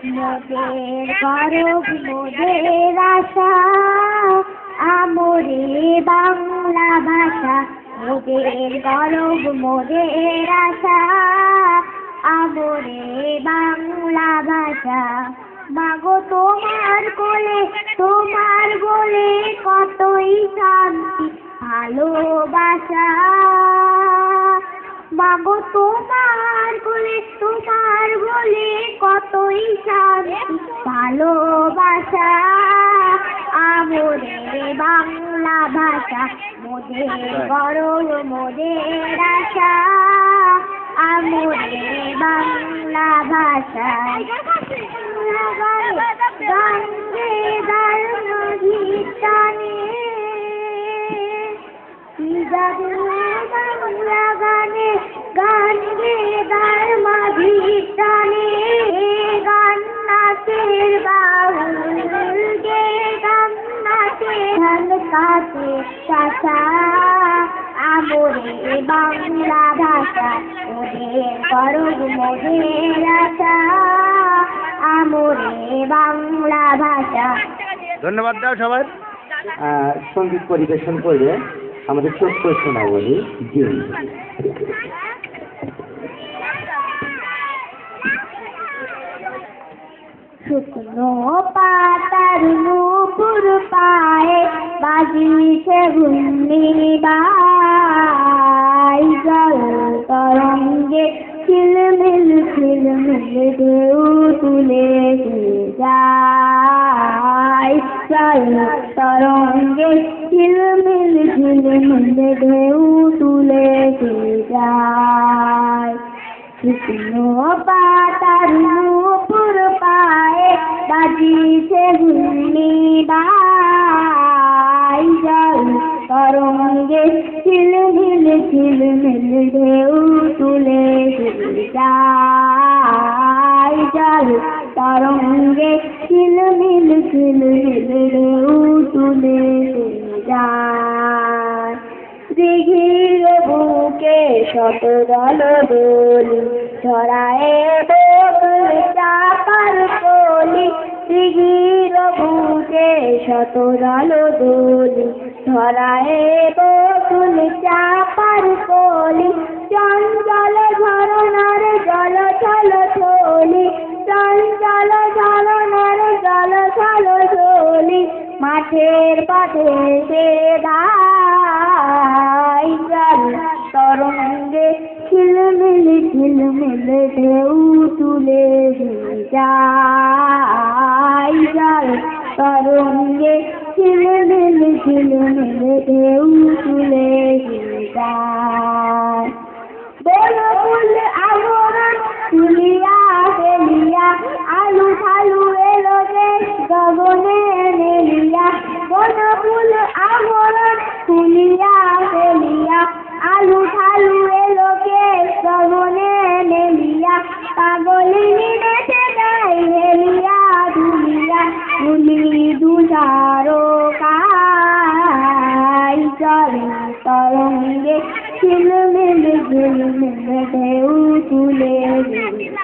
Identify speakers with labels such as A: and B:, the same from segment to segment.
A: মোদের গরব মোদের আশা আমরে বাংলা ভাষা। মোদের গরব মোদের আশা আমরে বাংলা ভাষা। মাগো তোমার বলে কতই শান্তি ভালোবাসা। মাগো তোমার বলে কতই শান্তি ভালোবাসা। আমরে বাংলা ভাষা মোদের গরব মোদের আশা আমরে বাংলা ভাষা। গান গে দার মাঝি টানে বাংলা গানে গান গে দার মাঝি টানে। গান নাচের বাউল গে গান নাচে ধান কাছে চাষা। আমরে বাংলা ভাষা মোদের গরব মোদের আশা আমরে বাংলা ভাষা।
B: ধন্যবাদ দাও সবাই।
C: সঙ্গীত পরিবেশন করবে আমাদের ছোট্ট সোনাবলী জিন।
A: শুকনো পাতার নূপুর পায়ে বাজিছে ঘূর্ণিবাই। জল তরঙ্গে ঝিলমিল ঢেউ তুলে যায়। জল তরঙ্গে ঝিলমিল ঢেউ তুলে যায়। শুকনো পাতার নূপুর পায়ে বাজিছে ঘূর্ণিবাই। জল তরঙ্গে ঝিলমিল ঢেউ তুলে যায়। জল তরঙ্গে ঝিলমিল ঢেউ তুলে যায়। দিঘির বুকে শত দল দোলি ছড়ায় বকুল চাপার কলি। দিঘির বুকে শত দল দোলি ছড়ায় বকুল চাপার কলি। চঞ্চল ঝরনার জল ছল ছলি চঞ্চল ঝরনার জল ছল ছলি। মাঠের পথে সে দায়। জল তরঙ্গে ঝিলমিল ঢেউ তুলে যায়। জল তরঙ্গে ঝিলমিল ঢেউ তুলে যায়। বনফুল আবরণ তুলিয়া ফেলিয়া আলু ঠালু এলো দেশ গগনে নেলিয়া। বনফুল আবরণ তুলিয়া ফেলিয়া আলু ঠালু এলো দেশ গগনে নেলিয়া। পাগলিনী নেচে গায় হেলিয়া দুলিয়া দুলি দুজারো কাই। জল তরঙ্গে ঝিলমিল ঢেউ তুলে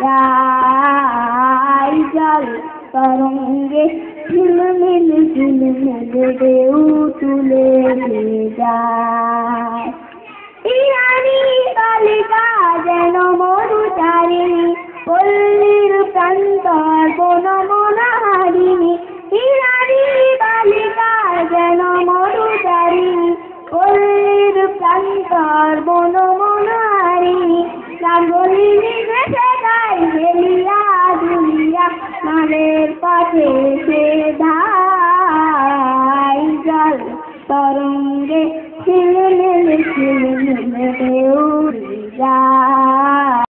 A: যায়। জল তরঙ্গে ঝিলমিল ঢেউ তুলে যায়। ইরানি বালিকা যেন মরুচারিণী পল্লীর প্রান্তর বনমনাহারিণী। ইরানি বালিকা যেন মরুচারিণী পল্লীর প্রান্তর বনমনাহারিণী। রাগলিনী দেশে গায় হেলিয়া দুলিয়া নালের পথে সে ধায়। জল তরঙ্গে ঝিলমিল ঢেউ